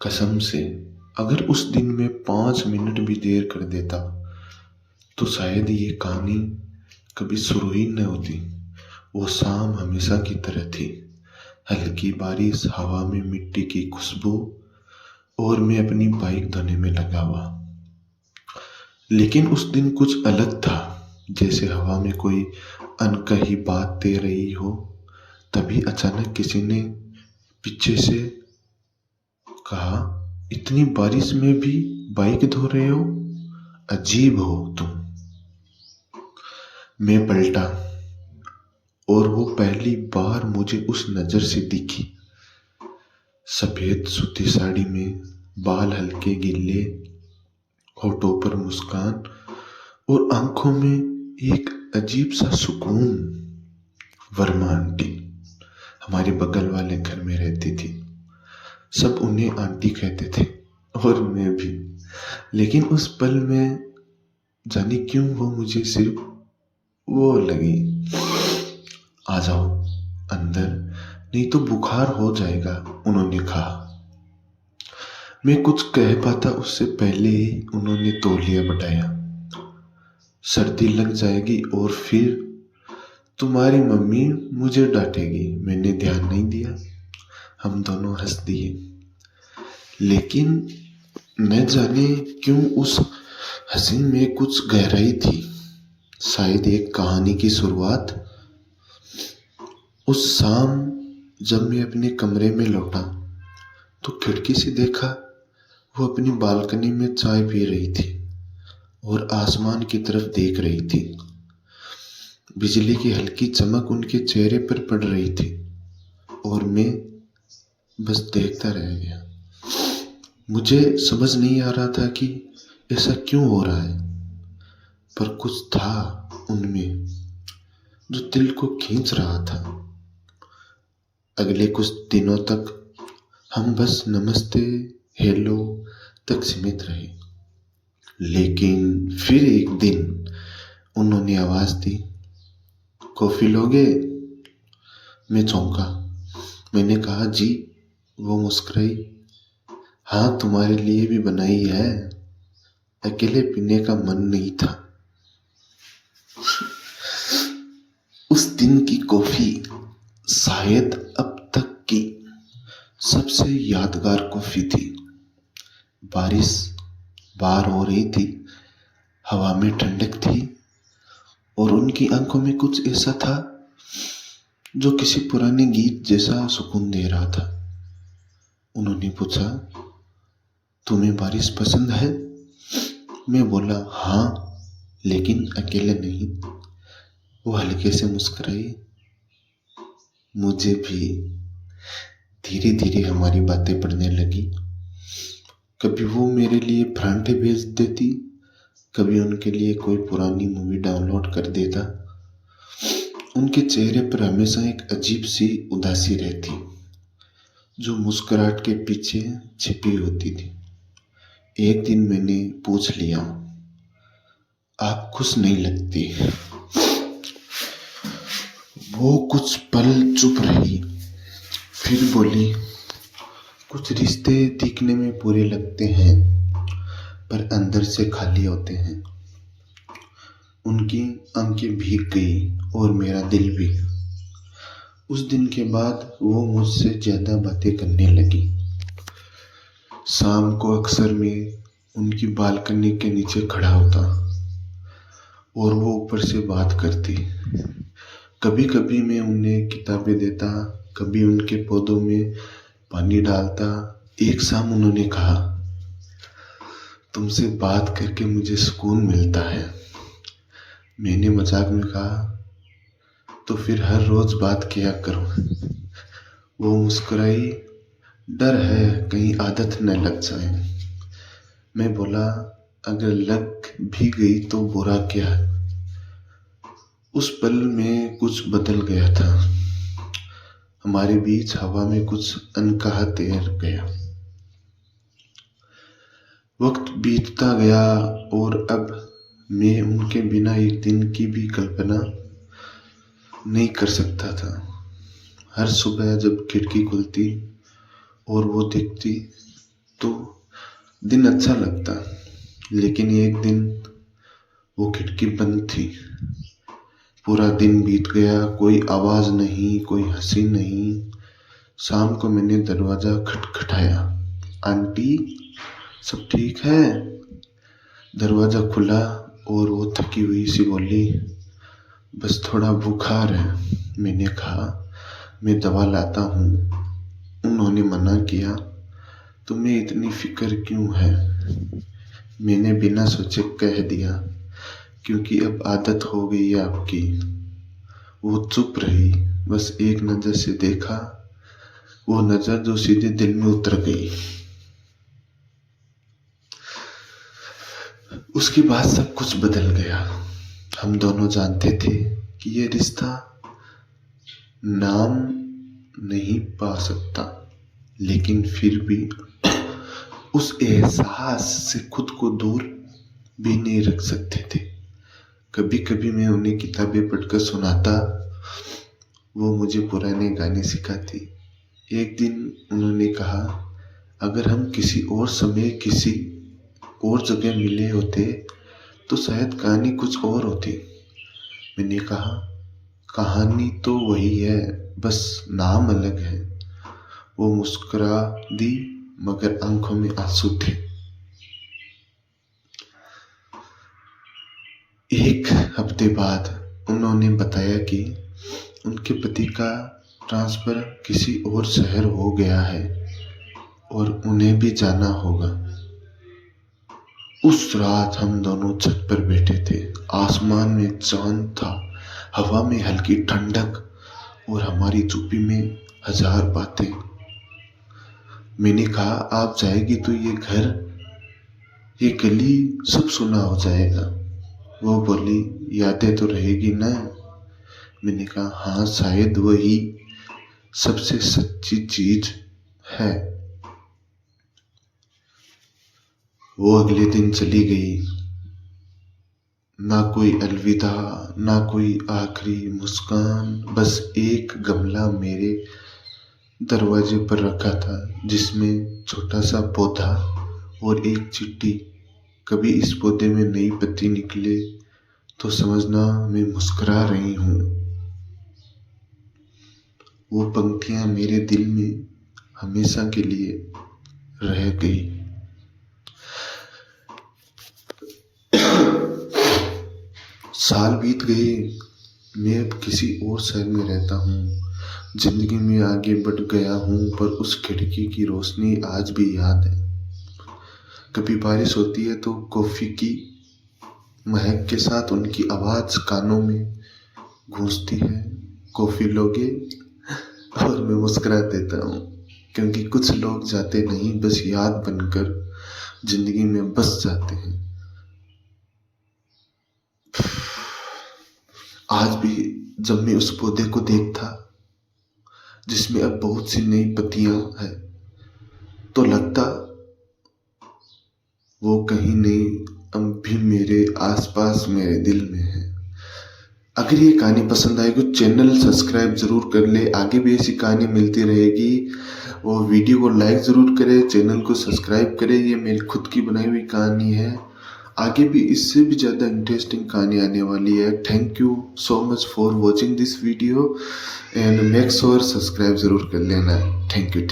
कसम से, अगर उस दिन में 5 मिनट भी देर कर देता तो शायद ये कहानी कभी शुरू ही न होती। वो शाम हमेशा की तरह थी। हल्की बारिश, हवा में मिट्टी की खुशबू और मैं अपनी बाइक धोने में लगा हुआ। लेकिन उस दिन कुछ अलग था, जैसे हवा में कोई अनकही बात तैर रही हो। तभी अचानक किसी ने पीछे से कहा, इतनी बारिश में भी बाइक धो रहे हो, अजीब हो तुम। मैं पलटा और वो पहली बार मुझे उस नजर से दिखी। सफेद सूती साड़ी में, बाल हल्के गीले, होठों पर मुस्कान और आंखों में एक अजीब सा सुकून। वर्मा आंटी हमारे बगल वाले घर में रहती थी। सब उन्हें आंटी कहते थे और मैं भी। लेकिन उस पल में जाने क्यों वो मुझे सिर्फ वो लगी। आ जाओ अंदर, नहीं तो बुखार हो जाएगा, उन्होंने कहा। मैं कुछ कह पाता उससे पहले ही उन्होंने तौलिया बढ़ाया। सर्दी लग जाएगी और फिर तुम्हारी मम्मी मुझे डांटेगी। मैंने ध्यान नहीं दिया। हम दोनों हंस दिए। लेकिन न जाने क्यों उस हंसी में कुछ गहराई थी, शायद एक कहानी की शुरुआत। उस शाम जब मैं अपने कमरे में लौटा तो खिड़की से देखा वो अपनी बालकनी में चाय पी रही थी और आसमान की तरफ देख रही थी। बिजली की हल्की चमक उनके चेहरे पर पड़ रही थी और मैं बस देखता रह गया। मुझे समझ नहीं आ रहा था कि ऐसा क्यों हो रहा है, पर कुछ था उनमें जो दिल को खींच रहा था। अगले कुछ दिनों तक हम बस नमस्ते, हेलो तक सीमित रहे। लेकिन फिर एक दिन उन्होंने आवाज दी, कॉफी लोगे? मैं चौंका। मैंने कहा, जी। वो मुस्कुराई, हाँ तुम्हारे लिए भी बनाई है, अकेले पीने का मन नहीं था। उस दिन की कॉफी शायद अब तक की सबसे यादगार कॉफी थी। बारिश बाहर हो रही थी, हवा में ठंडक थी और उनकी आंखों में कुछ ऐसा था जो किसी पुराने गीत जैसा सुकून दे रहा था। उन्होंने पूछा, तुम्हें बारिश पसंद है? मैं बोला, हाँ, लेकिन अकेले नहीं। वो हल्के से मुस्कुराई, मुझे भी। धीरे धीरे हमारी बातें बढ़ने लगी। कभी वो मेरे लिए परांठे भेज देती, कभी उनके लिए कोई पुरानी मूवी डाउनलोड कर देता। उनके चेहरे पर हमेशा एक अजीब सी उदासी रहती, जो मुस्कुराहट के पीछे छिपी होती थी। एक दिन मैंने पूछ लिया, आप खुश नहीं लगती। वो कुछ पल चुप रही, फिर बोली, कुछ रिश्ते दिखने में बुरे लगते हैं पर अंदर से खाली होते हैं। उनकी आंखें भीग गई और मेरा दिल भी। उस दिन के बाद वो मुझसे ज्यादा बातें करने लगी। शाम को अक्सर मैं उनकी बालकनी के नीचे खड़ा होता और वो ऊपर से बात करती। कभी कभी मैं उन्हें किताबें देता, कभी उनके पौधों में पानी डालता। एक शाम उन्होंने कहा, तुमसे बात करके मुझे सुकून मिलता है। मैंने मजाक में कहा, तो फिर हर रोज बात किया करो। वो मुस्कुराई, डर है कहीं आदत न लग जाए। मैं बोला, अगर लग भी गई तो बुरा क्या है। उस पल में कुछ बदल गया था। हमारे बीच हवा में कुछ अनकहा तैर गया। वक्त बीतता गया और अब मैं उनके बिना एक दिन की भी कल्पना नहीं कर सकता था। हर सुबह जब खिड़की खुलती और वो दिखती तो दिन अच्छा लगता। लेकिन एक दिन वो खिड़की बंद थी। पूरा दिन बीत गया, कोई आवाज नहीं, कोई हंसी नहीं। शाम को मैंने दरवाजा खटखटाया। आंटी, सब ठीक है? दरवाजा खुला और वो थकी हुई सी बोली, बस थोड़ा बुखार है। मैंने कहा, मैं दवा लाता हूँ। उन्होंने मना किया, तुम्हें इतनी फिक्र क्यों है? मैंने बिना सोचे कह दिया, क्योंकि अब आदत हो गई है आपकी। वो चुप रही, बस एक नजर से देखा, वो नजर जो सीधे दिल में उतर गई। उसके बाद सब कुछ बदल गया। हम दोनों जानते थे कि ये रिश्ता नाम नहीं पा सकता, लेकिन फिर भी उस एहसास से खुद को दूर भी नहीं रख सकते थे। कभी कभी मैं उन्हें किताबें पढ़कर सुनाता, वो मुझे पुराने गाने सिखाती। एक दिन उन्होंने कहा, अगर हम किसी और समय किसी और जगह मिले होते तो शायद कहानी कुछ और होती। मैंने कहा, कहानी तो वही है, बस नाम अलग है। वो मुस्कुरा दी, मगर आंखों में आंसू थे। एक हफ्ते बाद उन्होंने बताया कि उनके पति का ट्रांसफर किसी और शहर हो गया है और उन्हें भी जाना होगा। उस रात हम दोनों छत पर बैठे थे। आसमान में चांद था, हवा में हल्की ठंडक और हमारी चुप्पी में हजार बातें। मैंने कहा, आप जाएगी तो ये घर, ये गली सब सुना हो जाएगा। वो बोली, यादें तो रहेगी ना? मैंने कहा, हाँ, शायद वही सबसे सच्ची चीज है। वो अगले दिन चली गई। ना कोई अलविदा, ना कोई आखिरी मुस्कान, बस एक गमला मेरे दरवाजे पर रखा था, जिसमें छोटा सा पौधा और एक चिट्ठी। कभी इस पौधे में नई पत्ती निकले तो समझना मैं मुस्कुरा रही हूँ। वो पंक्तियां मेरे दिल में हमेशा के लिए रह गई। साल बीत गए, मैं अब किसी और शहर में रहता हूँ। जिंदगी में आगे बढ़ गया हूँ, पर उस खिड़की की रोशनी आज भी याद है। कभी बारिश होती है तो कॉफी की महक के साथ उनकी आवाज कानों में गूंजती है, कॉफी लोगे? और मैं मुस्कुरा देता हूँ, क्योंकि कुछ लोग जाते नहीं, बस याद बनकर जिंदगी में बस जाते हैं। आज भी जब मैं उस पौधे को देखता, जिसमें अब बहुत सी नई पत्तियां हैं, तो लगता वो कहीं नहीं, अब भी मेरे आसपास, मेरे दिल में है। अगर ये कहानी पसंद आए तो चैनल सब्सक्राइब जरूर कर ले, आगे भी ऐसी कहानी मिलती रहेगी। और वीडियो को लाइक जरूर करें, चैनल को सब्सक्राइब करें। ये मेरी खुद की बनाई हुई कहानी है, आगे भी इससे भी ज़्यादा इंटरेस्टिंग कहानी आने वाली है। Thank you so much for watching this video and make sure subscribe जरूर कर लेना। Thank you.